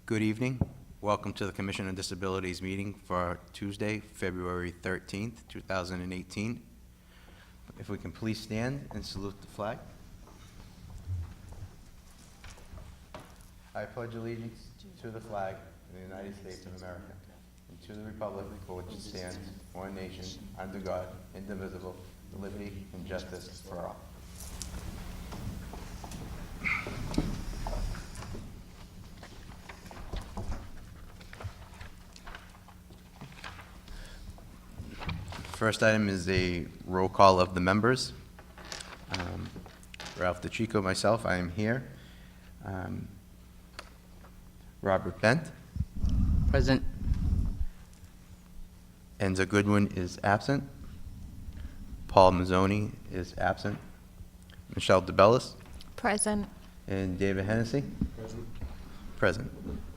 Good evening. Welcome to the Commission on Disabilities meeting for Tuesday, February 13th, 2018. If we can please stand and salute the flag. I pledge allegiance to the flag of the United States of America and to the republic for which it stands, one nation, under God, indivisible, with liberty and justice for all. First item is a roll call of the members. Ralph DeChico, myself, I am here. Robert Bent. Present. Enza Goodwin is absent. Paul Mazzoni is absent. Michelle DeBellis. Present. And David Hennessy. Present.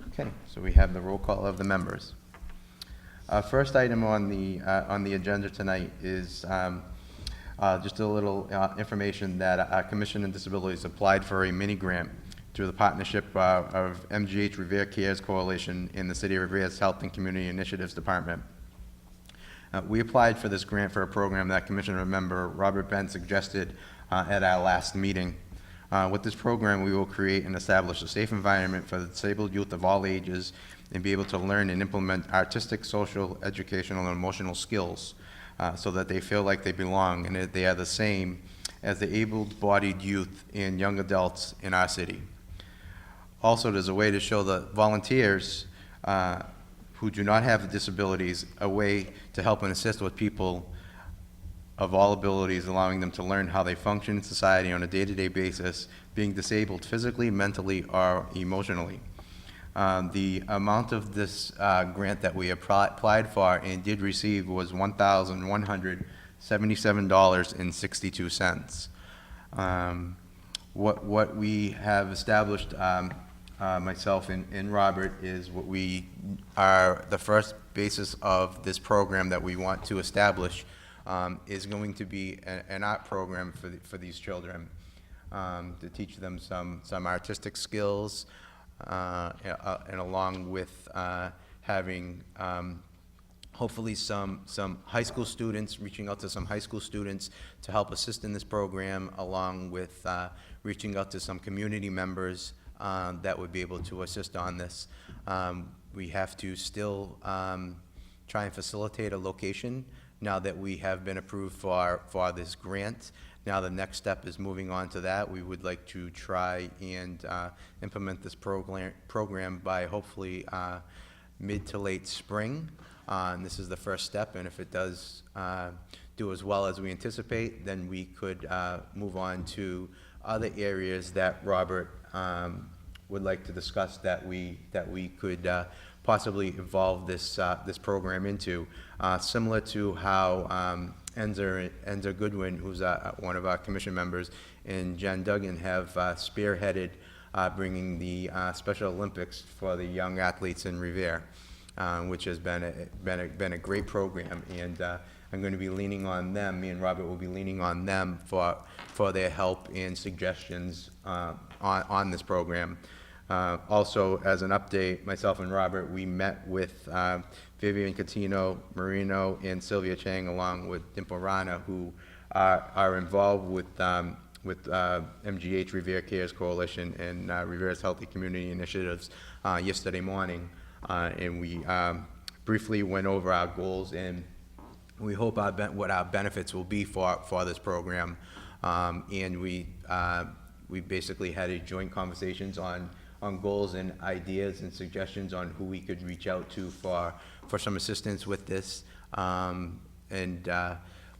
Okay, so we have the roll call of the members. First item on the agenda tonight is just a little information that our Commission on Disabilities applied for a mini grant through the partnership of MGH Revere Cares Coalition in the City of Revere's Health and Community Initiatives Department. We applied for this grant for a program that Commissioner member Robert Bent suggested at our last meeting. With this program, we will create and establish a safe environment for the disabled youth of all ages and be able to learn and implement artistic, social, educational, and emotional skills so that they feel like they belong and that they are the same as the able-bodied youth and young adults in our city. Also, there's a way to show the volunteers who do not have disabilities a way to help and assist with people of all abilities, allowing them to learn how they function in society on a day-to-day basis, being disabled physically, mentally, or emotionally. The amount of this grant that we applied for and did receive was $1,177.62. What we have established, myself and Robert, is what we are the first basis of this program that we want to establish is going to be an art program for these children to teach them some artistic skills. And along with having hopefully some high school students, reaching out to some high school students to help assist in this program, along with reaching out to some community members that would be able to assist on this. We have to still try and facilitate a location now that we have been approved for this grant. Now the next step is moving on to that. We would like to try and implement this program by hopefully mid to late spring. And this is the first step, and if it does do as well as we anticipate, then we could move on to other areas that Robert would like to discuss that we could possibly evolve this program into, similar to how Enza Goodwin, who's one of our commission members, and Jen Duggan have spearheaded bringing the Special Olympics for the young athletes in Revere, which has been a great program, and I'm going to be leaning on them. Me and Robert will be leaning on them for their help and suggestions on this program. Also, as an update, myself and Robert, we met with Vivian Catino, Marino, and Sylvia Chang, along with Dimple Rana, who are involved with MGH Revere Cares Coalition and Revere's Healthy Community Initiatives yesterday morning. And we briefly went over our goals, and we hope what our benefits will be for this program. And we basically had a joint conversations on goals and ideas and suggestions on who we could reach out to for some assistance with this, and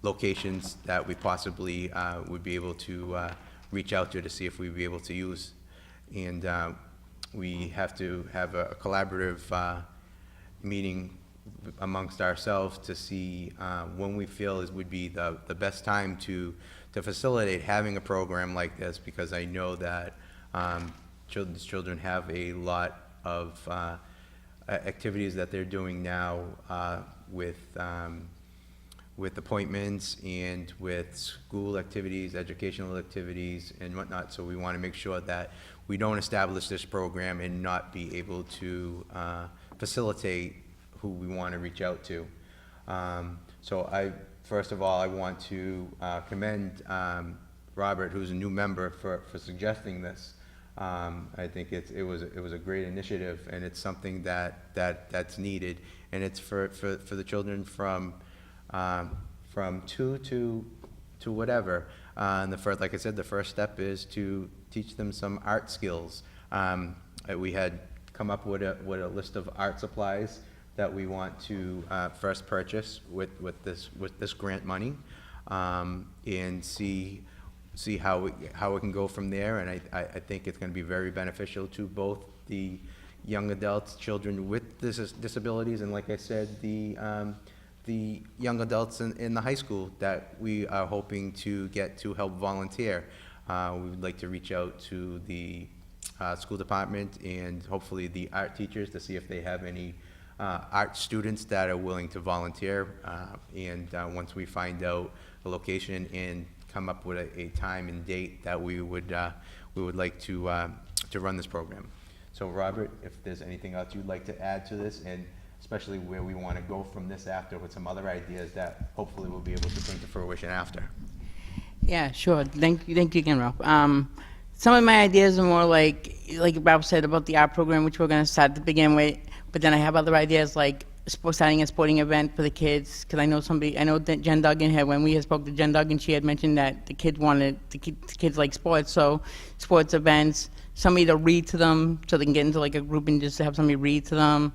locations that we possibly would be able to reach out to see if we'd be able to use. And we have to have a collaborative meeting amongst ourselves to see when we feel would be the best time to facilitate having a program like this, because I know that these children have a lot of activities that they're doing now with with appointments and with school activities, educational activities, and whatnot. So we want to make sure that we don't establish this program and not be able to facilitate who we want to reach out to. So first of all, I want to commend Robert, who's a new member, for suggesting this. I think it was a great initiative, and it's something that's needed, and it's for the children from 2 to whatever. And like I said, the first step is to teach them some art skills. We had come up with a list of art supplies that we want to first purchase with this grant money, and see how it can go from there. And I think it's going to be very beneficial to both the young adults, children with disabilities, and like I said, the young adults in the high school that we are hoping to get to help volunteer. We would like to reach out to the school department and hopefully the art teachers to see if they have any art students that are willing to volunteer. And once we find out the location and come up with a time and date that we would like to run this program. So Robert, if there's anything else you'd like to add to this, and especially where we want to go from this after with some other ideas that hopefully we'll be able to bring to fruition after. Yeah, sure. Thank you again, Ralph. Some of my ideas are more like Ralph said about the art program, which we're going to start to begin with. But then I have other ideas like starting a sporting event for the kids. Because I know that Jen Duggan when we had spoke to Jen Duggan, she had mentioned that the kids like sports. So sports events, somebody to read to them so they can get into like a group and just have somebody read to them.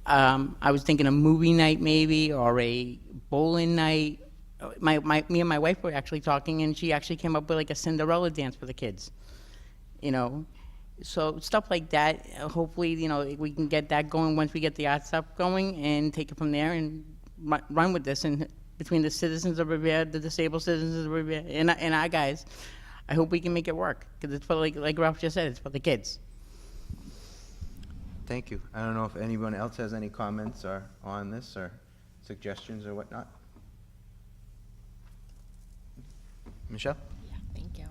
I was thinking a movie night maybe, or a bowling night. Me and my wife were actually talking, and she actually came up with like a Cinderella dance for the kids. So stuff like that. Hopefully, we can get that going once we get the art stuff going, and take it from there and run with this. And between the citizens of Revere, the disabled citizens of Revere, and our guys, I hope we can make it work, because it's for like Ralph just said, it's for the kids. Thank you. I don't know if anyone else has any comments on this or suggestions or whatnot. Michelle? Yeah, thank you.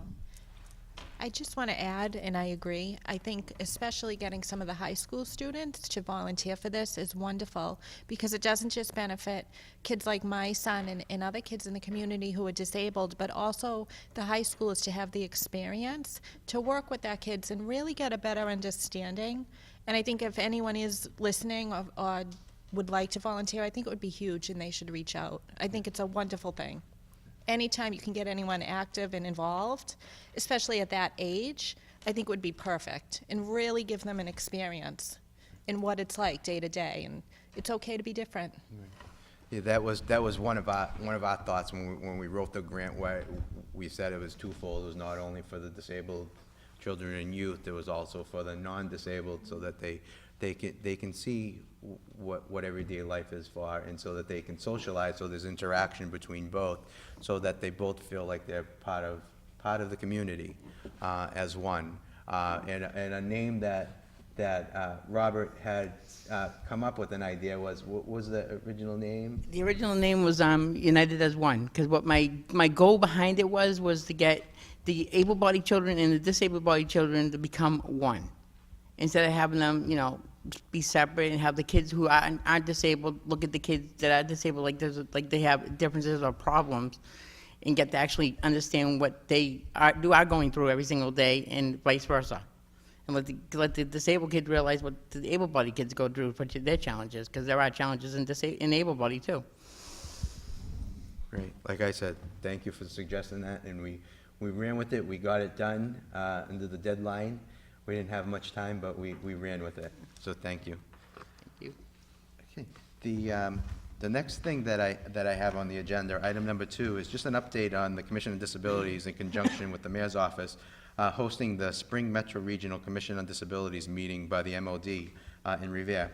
I just want to add, and I agree, I think especially getting some of the high school students to volunteer for this is wonderful, because it doesn't just benefit kids like my son and other kids in the community who are disabled, but also the high schoolers to have the experience to work with their kids and really get a better understanding. And I think if anyone is listening or would like to volunteer, I think it would be huge, and they should reach out. I think it's a wonderful thing. Anytime you can get anyone active and involved, especially at that age, I think would be perfect, and really give them an experience in what it's like day to day, and it's okay to be different. Yeah, that was one of our thoughts when we wrote the grant, where we said it was twofold. It was not only for the disabled children and youth, it was also for the non-disabled, so that they can see what everyday life is for, and so that they can socialize, so there's interaction between both, so that they both feel like they're part of the community as one. And a name that Robert had come up with an idea was, what was the original name? The original name was United as One, because what my goal behind it was to get the able-bodied children and the disabled-bodied children to become one, instead of having them, be separate, and have the kids who aren't disabled look at the kids that are disabled like they have differences or problems, and get to actually understand what they are going through every single day, and vice versa. And let the disabled kids realize what the able-bodied kids go through for their challenges, because there are challenges in able-bodied too. Great. Like I said, thank you for suggesting that, and we ran with it. We got it done under the deadline. We didn't have much time, but we ran with it. So thank you. Thank you. Okay. The next thing that I have on the agenda, item number 2, is just an update on the Commission on Disabilities in conjunction with the Mayor's Office hosting the Spring Metro Regional Commission on Disabilities meeting by the MOD in Revere.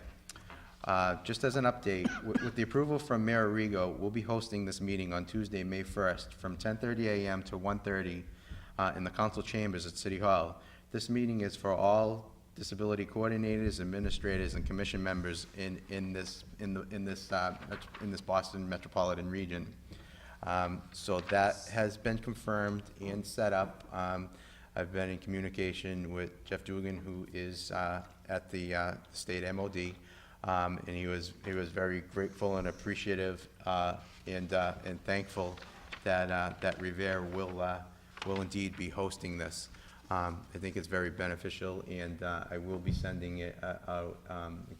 Just as an update, with the approval from Mayor Arrigo, we'll be hosting this meeting on Tuesday, May 1st from 10:30 a.m. to 1:30 in the council chambers at City Hall. This meeting is for all disability coordinators, administrators, and commission members in this Boston metropolitan region. So that has been confirmed and set up. I've been in communication with Jeff Dugan, who is at the state MOD, and he was very grateful and appreciative and thankful that Revere will indeed be hosting this. I think it's very beneficial, and I will be sending a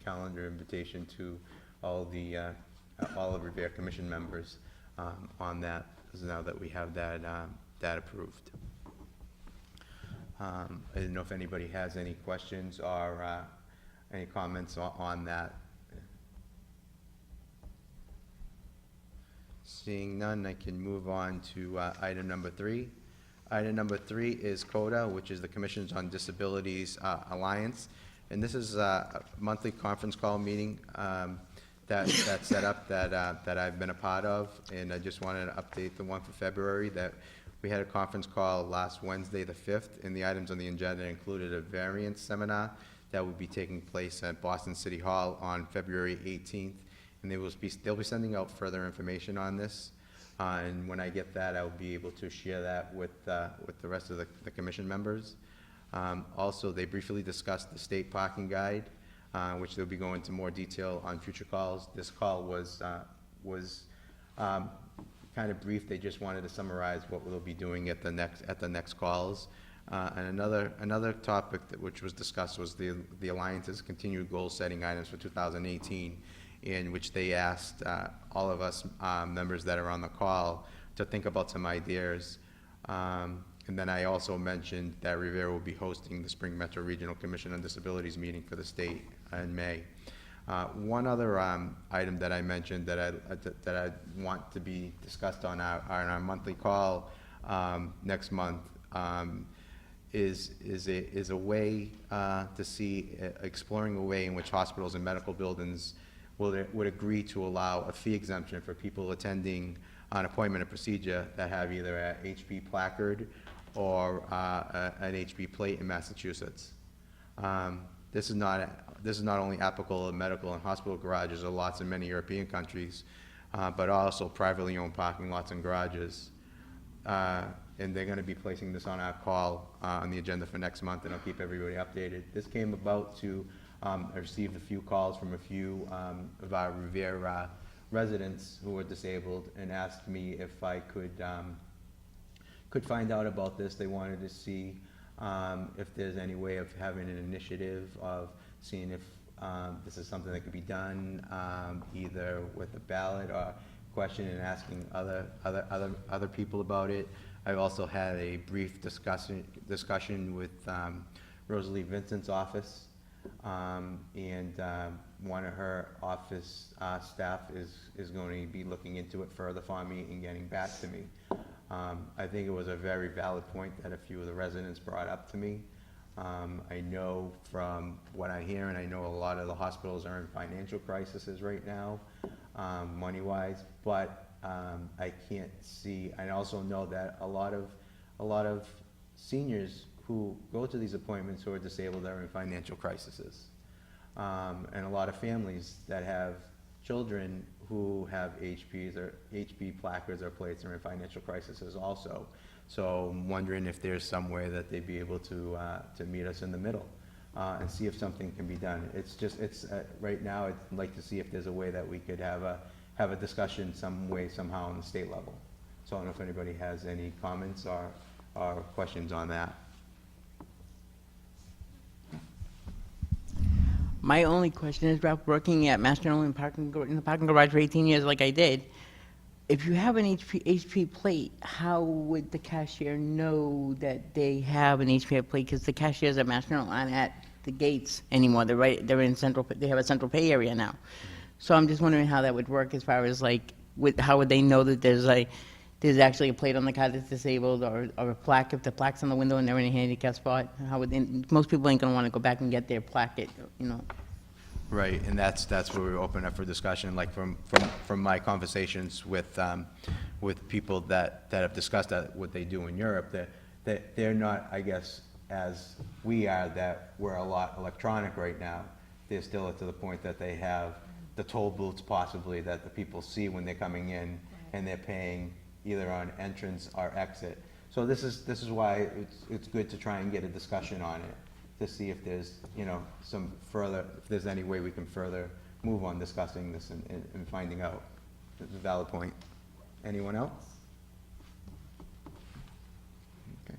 calendar invitation to all of Revere Commission members on that, now that we have that approved. I didn't know if anybody has any questions or any comments on that. Seeing none, I can move on to item number 3. Item number 3 is CODA, which is the Commissions on Disabilities Alliance. And this is a monthly conference call meeting that's set up that I've been a part of. And I just wanted to update the one for February, that we had a conference call last Wednesday, the 5th, and the items on the agenda included a variance seminar that will be taking place at Boston City Hall on February 18th. And they'll be sending out further information on this. And when I get that, I'll be able to share that with the rest of the commission members. Also, they briefly discussed the state parking guide, which they'll be going into more detail on future calls. This call was kind of brief. They just wanted to summarize what we'll be doing at the next calls. And another topic which was discussed was the Alliance's continued goal-setting items for 2018. In which they asked all of us members that are on the call to think about some ideas. And then I also mentioned that Revere will be hosting the Spring Metro Regional Commission on Disabilities meeting for the state in May. One other item that I mentioned that I want to be discussed on our monthly call next month is a way to see, exploring a way in which hospitals and medical buildings would agree to allow a fee exemption for people attending an appointment or procedure that have either an HP placard or an HP plate in Massachusetts. This is not only applicable in medical and hospital garages or lots in many European countries, but also privately owned parking lots and garages. And they're going to be placing this on our call on the agenda for next month, and I'll keep everybody updated. This came about to I received a few calls from a few of our Revere residents who were disabled and asked me if I could find out about this. They wanted to see if there's any way of having an initiative of seeing if this is something that could be done either with a ballot or question, and asking other people about it. I've also had a brief discussion with Rosalie Vincent's office. And one of her office staff is going to be looking into it further for me and getting back to me. I think it was a very valid point that a few of the residents brought up to me. I know from what I hear, and I know a lot of the hospitals are in financial crises right now, money-wise, but I can't see. I also know that a lot of seniors who go to these appointments who are disabled are in financial crises. And a lot of families that have children who have HPs or HP placards or plates are in financial crises also. So I'm wondering if there's some way that they'd be able to meet us in the middle and see if something can be done. Right now, I'd like to see if there's a way that we could have a discussion some way, somehow on the state level. So I don't know if anybody has any comments or questions on that. My only question is about working at Master Only in the parking garage for 18 years like I did. If you have an HP plate, how would the cashier know that they have an HP plate? Because the cashiers at Master Only aren't at the gates anymore. They're in central. They have a central pay area now. So I'm just wondering how that would work as far as like, how would they know that there's actually a plate on the car that's disabled, or a plaque, if the plaque's on the window and they're in a handicap spot? How would they, most people ain't gonna wanna go back and get their plaque, Right, and that's where we open up for discussion. Like from my conversations with people that have discussed that, what they do in Europe, that they're not, I guess, as we are, that we're a lot electronic right now, they're still to the point that they have the toll booths possibly that the people see when they're coming in, and they're paying either on entrance or exit. So this is why it's good to try and get a discussion on it, to see if there's, you know, some further, if there's any way we can further move on discussing this and finding out. It's a valid point. Anyone else? Okay.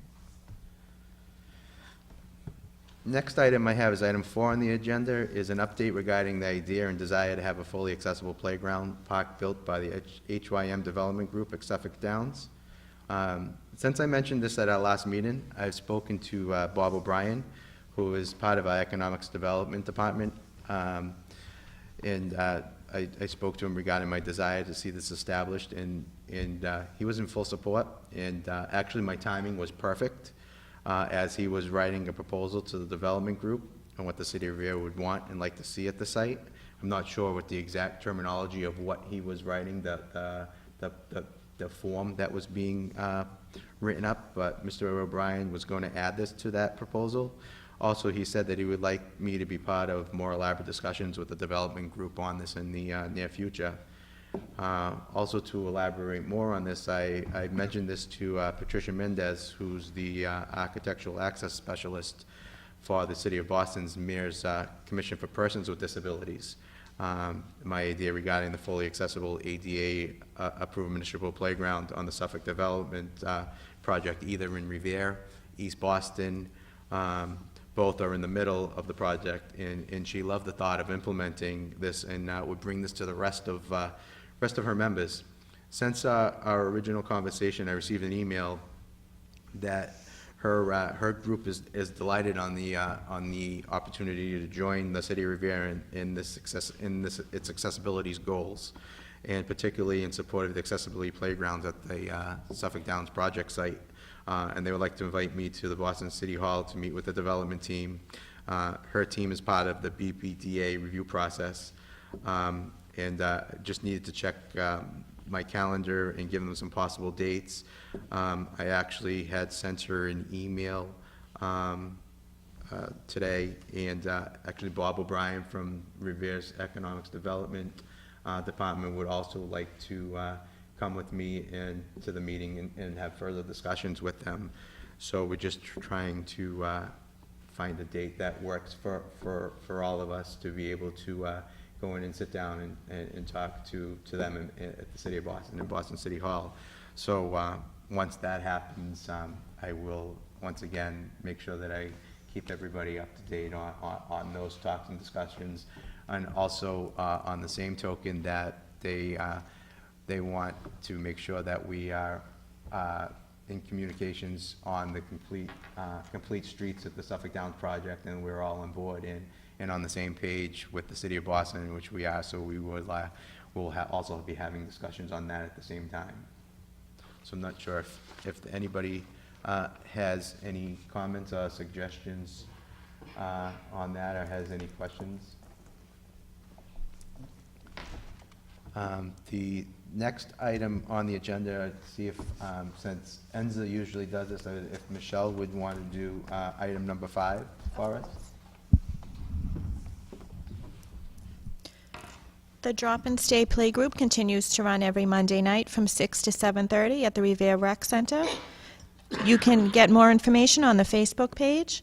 Next item I have is item 4 on the agenda, is an update regarding the idea and desire to have a fully accessible playground park built by the HYM Development Group at Suffolk Downs. Since I mentioned this at our last meeting, I've spoken to Bob O'Brien, who is part of our Economics Development Department, and I spoke to him regarding my desire to see this established, and he was in full support, and actually my timing was perfect, as he was writing a proposal to the development group on what the city of Revere would want and like to see at the site. I'm not sure what the exact terminology of what he was writing, the form that was being written up, but Mr. O'Brien was going to add this to that proposal. Also, he said that he would like me to be part of more elaborate discussions with the development group on this in the near future. Also, to elaborate more on this, I mentioned this to Patricia Mendez, who's the architectural access specialist for the City of Boston's Mayor's Commission for Persons with Disabilities. My idea regarding the fully accessible ADA approved municipal playground on the Suffolk Development project, either in Revere, East Boston. Both are in the middle of the project, and she loved the thought of implementing this, and would bring this to the rest of her members. Since our original conversation, I received an email that her group is delighted on the opportunity to join the City of Revere in its accessibility goals, and particularly in support of the accessibility playgrounds at the Suffolk Downs project site. And they would like to invite me to the Boston City Hall to meet with the development team. Her team is part of the BPDA review process, and just needed to check my calendar and give them some possible dates. I actually had sent her an email today, and actually Bob O'Brien from Revere's Economics Development Department would also like to come with me and to the meeting and have further discussions with them. So we're just trying to find a date that works for all of us to be able to go in and sit down and talk to them at the City of Boston, in Boston City Hall. So once that happens, I will once again make sure that I keep everybody up to date on those talks and discussions, and also on the same token that they want to make sure that we are in communications on the complete streets of the Suffolk Downs project, and we're all on board and on the same page with the City of Boston, in which we are. So we will also be having discussions on that at the same time. So I'm not sure if anybody has any comments or suggestions on that, or has any questions. The next item on the agenda, see if, since Enza usually does this, if Michelle would want to do item number 5 for us. The Drop and Stay Playgroup continues to run every Monday night from 6 to 7:30 at the Revere Rec Center. You can get more information on the Facebook page.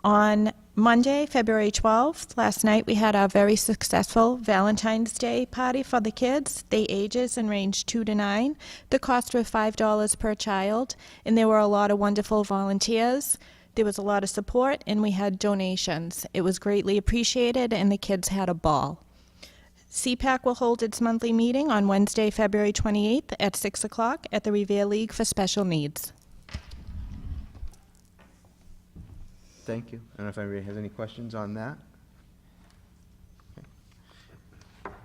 On Monday, February 12th, last night we had our very successful Valentine's Day party for the kids. They ages and ranged 2 to 9. The cost was $5 per child, and there were a lot of wonderful volunteers. There was a lot of support, and we had donations. It was greatly appreciated, and the kids had a ball. CPAC will hold its monthly meeting on Wednesday, February 28th at 6 o'clock at the Revere League for Special Needs. Thank you. I don't know if anybody has any questions on that. Okay.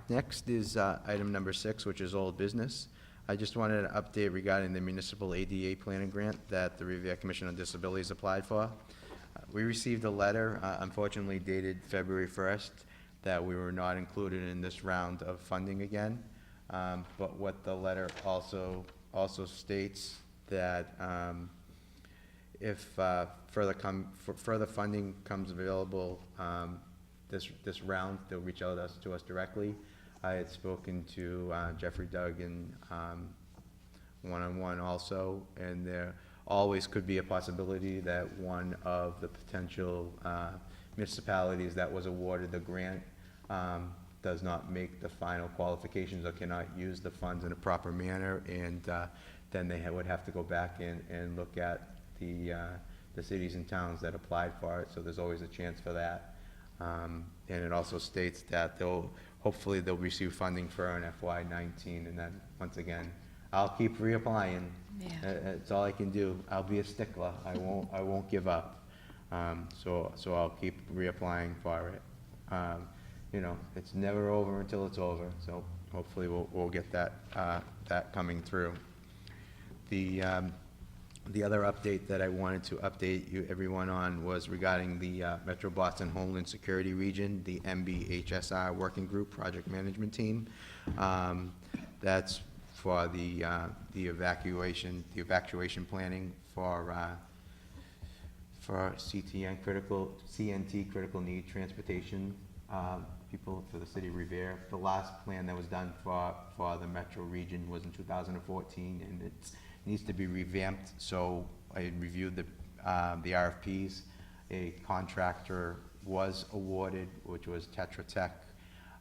Next is item number 6, which is old business. I just wanted an update regarding the municipal ADA planning grant that the Revere Commission on Disabilities applied for. We received a letter, unfortunately dated February 1st, that we were not included in this round of funding again. But what the letter also states that if further funding comes available this round, they'll reach out to us directly. I had spoken to Jeffrey Duggan one-on-one also, and there always could be a possibility that one of the potential municipalities that was awarded the grant does not make the final qualifications or cannot use the funds in a proper manner, and then they would have to go back and look at the cities and towns that applied for it, so there's always a chance for that. And it also states that hopefully they'll receive funding for an FY19, and then, once again, I'll keep reapplying. Yeah. That's all I can do. I'll be a stickler. I won't give up. So I'll keep reapplying for it. You know, it's never over until it's over, so hopefully we'll get that coming through. The other update that I wanted to update everyone on was regarding the Metro Boston Homeland Security Region, the MBHSR Working Group Project Management Team. That's for the evacuation planning for CNT critical need transportation people for the city of Revere. The last plan that was done for the Metro region was in 2014, and it needs to be revamped. So I had reviewed the RFPs. A contractor was awarded, which was Tetra Tech.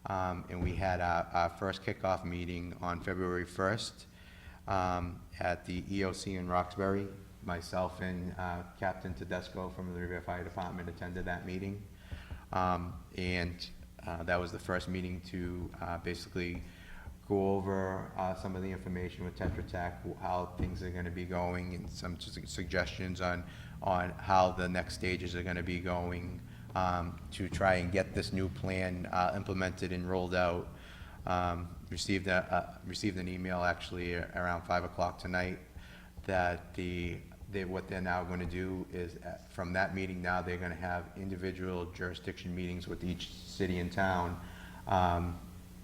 And we had our first kickoff meeting on February 1st at the EOC in Roxbury. Myself and Captain Tedesco from the Revere Fire Department attended that meeting. That was the first meeting to basically go over some of the information with Tetra Tech, how things are going to be going, and some suggestions on how the next stages are going to be going, to try and get this new plan implemented and rolled out. Received an email actually around 5 o'clock tonight that what they're now going to do is, from that meeting now, they're going to have individual jurisdiction meetings with each city and town.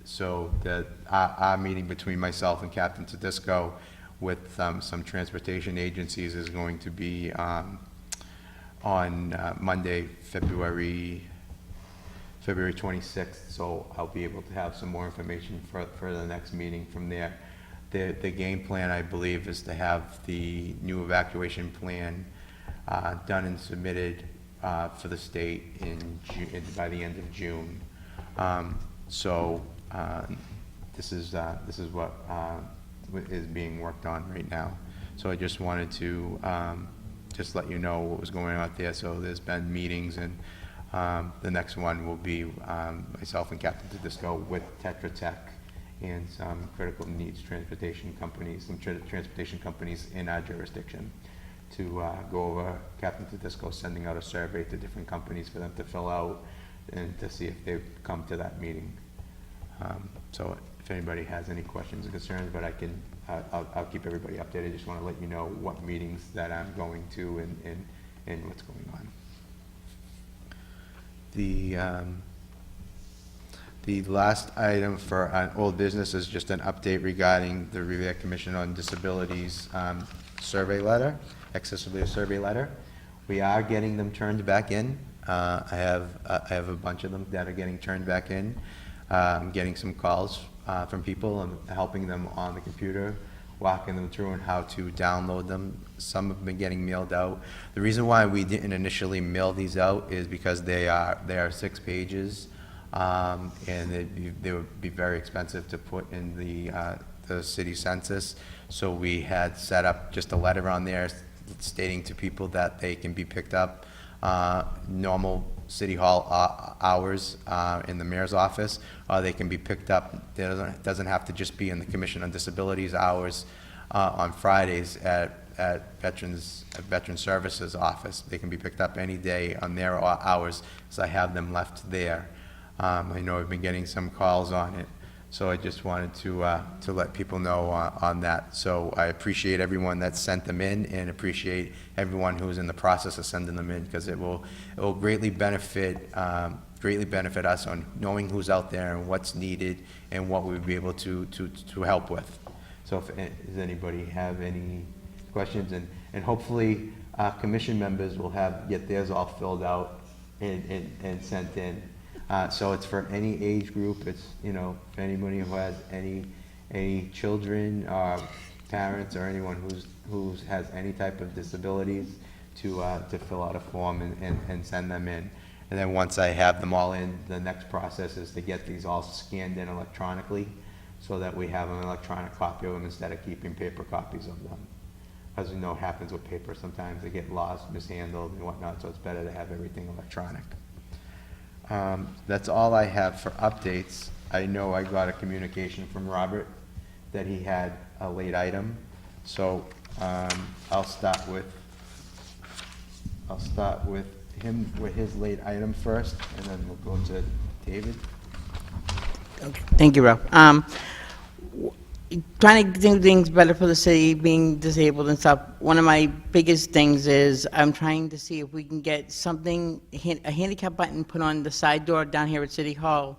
So that our meeting between myself and Captain Tedesco with some transportation agencies is going to be on Monday, February 26th. So I'll be able to have some more information for the next meeting from there. The game plan, I believe, is to have the new evacuation plan done and submitted for the state by the end of June. This is what is being worked on right now. So I just wanted to just let you know what was going on out there. So there's been meetings, and the next one will be myself and Captain Tedesco with Tetra Tech and some critical needs transportation companies, transportation companies in our jurisdiction, to go over. Captain Tedesco sending out a survey to different companies for them to fill out and to see if they've come to that meeting. So if anybody has any questions or concerns, but I'll keep everybody updated. I just want to let you know what meetings that I'm going to and what's going on. The last item for old business is just an update regarding the Revere Commission on Disabilities survey letter, accessibility survey letter. We are getting them turned back in. I have a bunch of them that are getting turned back in. I'm getting some calls from people and helping them on the computer, walking them through and how to download them. Some have been getting mailed out. The reason why we didn't initially mail these out is because they are 6 pages, and they would be very expensive to put in the city census. So we had set up just a letter on there stating to people that they can be picked up normal city hall hours in the mayor's office, or they can be picked up. It doesn't have to just be in the Commission on Disabilities hours on Fridays at Veteran Services office. They can be picked up any day on their hours, so I have them left there. I know I've been getting some calls on it, so I just wanted to let people know on that. So I appreciate everyone that sent them in, and appreciate everyone who's in the process of sending them in, because it will greatly benefit us on knowing who's out there and what's needed and what we'd be able to help with. So if does anybody have any questions, and hopefully commission members will get theirs all filled out and sent in. So it's for any age group. It's, for anybody who has any children, parents, or anyone who has any type of disabilities to fill out a form and send them in. And then once I have them all in, the next process is to get these all scanned in electronically so that we have an electronic copy of them instead of keeping paper copies of them. As we know happens with paper, sometimes they get lost, mishandled, and whatnot, so it's better to have everything electronic. That's all I have for updates. I know I got a communication from Robert that he had a late item, so I'll start with him with his late item first, and then we'll go to David. Okay. Thank you, Ralph. Trying to do things better for the city, being disabled and stuff, one of my biggest things is I'm trying to see if we can get something, a handicap button put on the side door down here at City Hall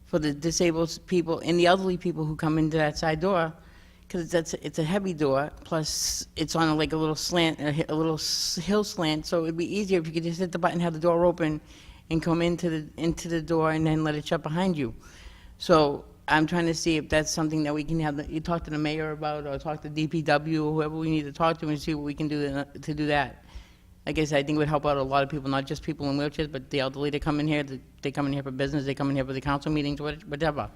for the disabled people and the elderly people who come into that side door, because it's a heavy door, plus it's on like a little slant, a little hill slant, so it'd be easier if you could just hit the button, have the door open, and come into the door and then let it shut behind you. So I'm trying to see if that's something that we can have, you talk to the mayor about, or talk to DPW, or whoever we need to talk to, and see what we can do to do that. I guess I think it would help out a lot of people, not just people in wheelchairs, but the elderly that come in here, they come in here for business, they come in here for the council meetings, whatever.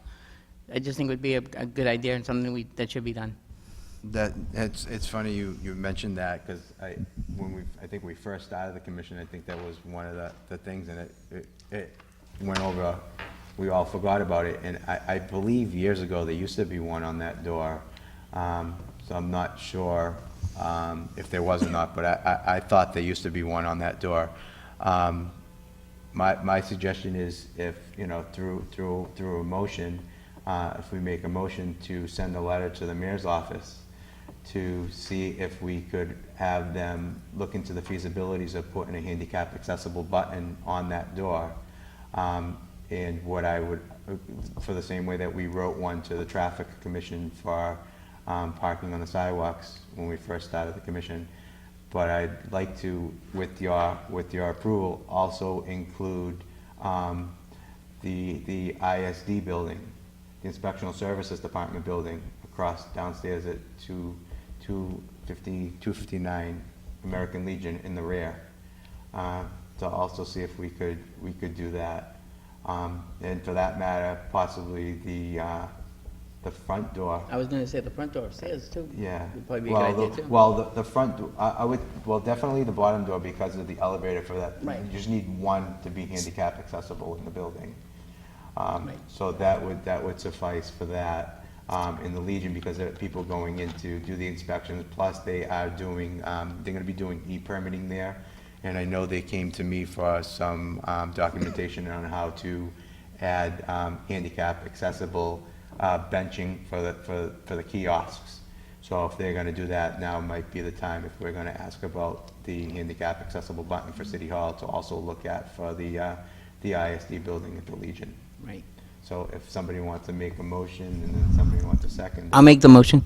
I just think it would be a good idea and something that should be done. It's funny you mentioned that, because I think we first started the commission, I think that was one of the things, and it went over. We all forgot about it, and I believe years ago there used to be one on that door, so I'm not sure if there was or not, but I thought there used to be one on that door. My suggestion is, if through a motion, if we make a motion to send a letter to the mayor's office to see if we could have them look into the feasibilities of putting a handicap accessible button on that door. And what I would, for the same way that we wrote one to the traffic commission for parking on the sidewalks when we first started the commission, but I'd like to, with your approval, also include the ISD building, the Inspectional Services Department building, across downstairs at 259 American Legion in the rear, to also see if we could do that. And for that matter, possibly the front door. I was going to say the front door upstairs too. Yeah. Would probably be a good idea too. The front door, definitely the bottom door, because of the elevator for that. Right. You just need one to be handicap accessible in the building. Right. So that would suffice for that. In the Legion, because there are people going in to do the inspections, plus they are doing, they're gonna be doing e-permitting there. And I know they came to me for some documentation on how to add handicap accessible benching for the kiosks. So if they're gonna do that, now might be the time, if we're gonna ask about the handicap accessible button for City Hall, to also look at for the ISD building at the Legion. Right. So if somebody wants to make a motion and then somebody wants a second. I'll make the motion.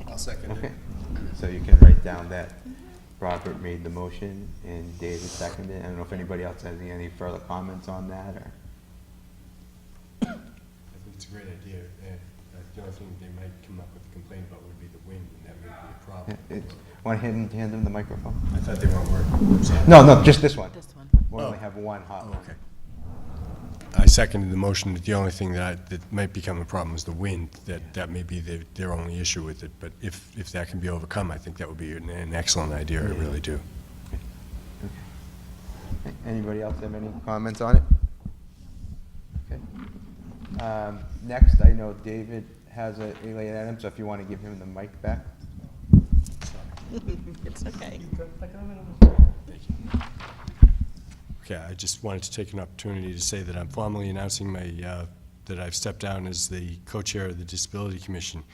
I'll second Okay, it. so you can write down that Robert made the motion and David seconded it. I don't know if anybody else has any further comments on that, or? I think it's a great idea. The only thing they might come up with a complaint about would be the wind, and that may be a problem. Want to hand him the microphone? I thought they weren't working. No, just this one. This one. We'll only have one hot one. Okay. I seconded the motion. The only thing that might become a problem is the wind. That may be their only issue with it. But if that can be overcome, I think that would be an excellent idea. I really do. Okay. Anybody else have any comments on it? Okay. Next, I know David has a late item, so if you want to give him the mic back. It's okay. Thank you. Okay, I just wanted to take an opportunity to say that I'm formally announcing that I've stepped down as the co-chair of the Disability Commission.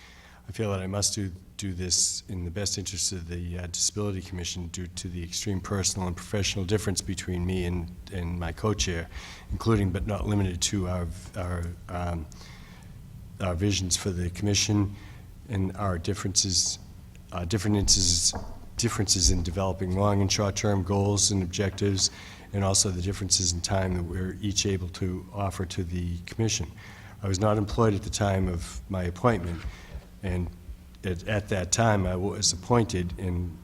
I feel that I must do this in the best interest of the Disability Commission, due to the extreme personal and professional difference between me and my co-chair, including but not limited to our visions for the commission and our differences differences in developing long and short-term goals and objectives, and also the differences in time that we're each able to offer to the commission. I was not employed at the time of my appointment, and at that time I was appointed, and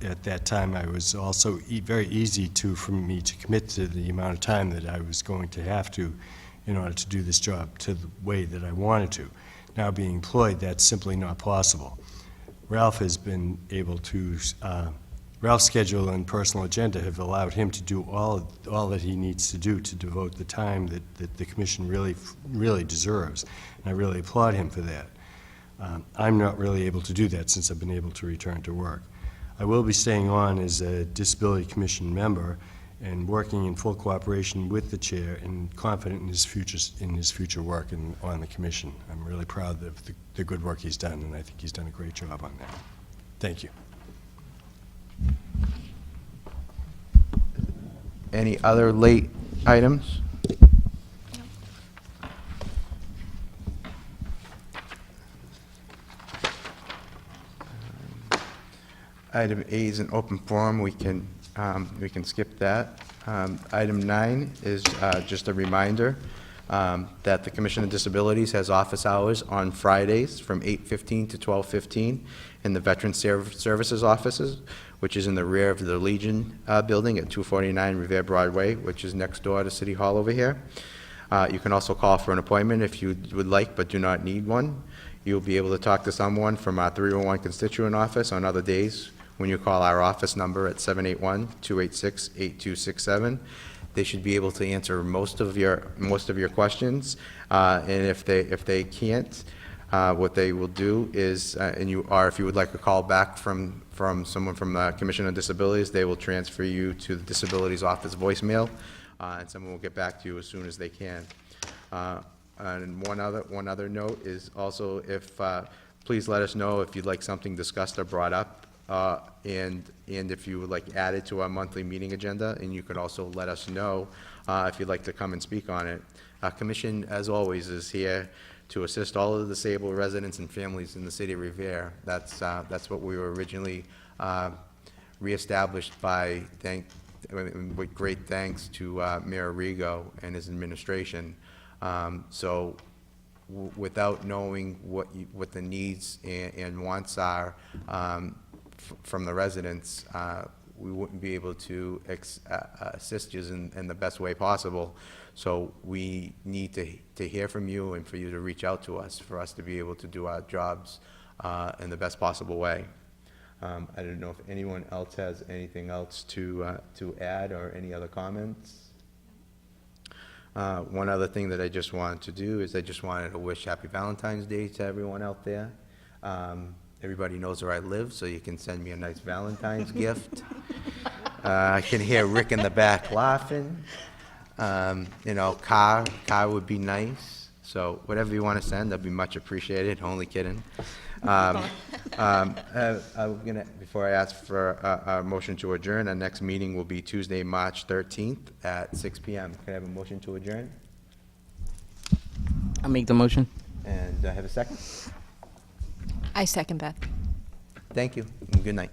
at that time I was also very easy for me to commit to the amount of time that I was going to have to in order to do this job to the way that I wanted to. Now being employed, that's simply not possible. Ralph has been able to, Ralph's schedule and personal agenda have allowed him to do all that he needs to do to devote the time that the commission really deserves, and I really applaud him for that. I'm not really able to do that since I've been able to return to work. I will be staying on as a Disability Commission member and working in full cooperation with the chair and confident in his future work on the commission. I'm really proud of the good work he's done, and I think he's done a great job on that. Thank you. Any other late items? Item A is an open forum. We can skip that. Item 9 is just a reminder that the Commission on Disabilities has office hours on Fridays from 8:15 to 12:15 in the Veteran Services offices, which is in the rear of the Legion building at 249 Revere Broadway, which is next door to City Hall over here. You can also call for an appointment if you would like but do not need one. You'll be able to talk to someone from our 301 constituent office on other days when you call our office number at 781-286-8267. They should be able to answer most of your questions, and if they can't, what they will do is, if you would like a call back from someone from the Commission on Disabilities, they will transfer you to the Disabilities Office voicemail, and someone will get back to you as soon as they can. And one other note is also, please let us know if you'd like something discussed or brought up. And if you would like added to our monthly meeting agenda, and you could also let us know if you'd like to come and speak on it. Our commission, as always, is here to assist all of the disabled residents and families in the city of Revere. That's what we were originally reestablished with great thanks to Mayor Rigo and his administration. So without knowing what the needs and wants are from the residents, we wouldn't be able to assist you in the best way possible. So we need to hear from you and for you to reach out to us for us to be able to do our jobs in the best possible way. I don't know if anyone else has anything else to add or any other comments. One other thing that I just wanted to do is I just wanted to wish Happy Valentine's Day to everyone out there. Everybody knows where I live, so you can send me a nice Valentine's gift. I can hear Rick in the back laughing. Car would be nice. So whatever you want to send, that'd be much appreciated. Only kidding. Before I ask for a motion to adjourn, our next meeting will be Tuesday, March 13th at 6 p.m. Can I have a motion to adjourn? I'll make the motion. And I have a second? I second that. Thank you, and good night.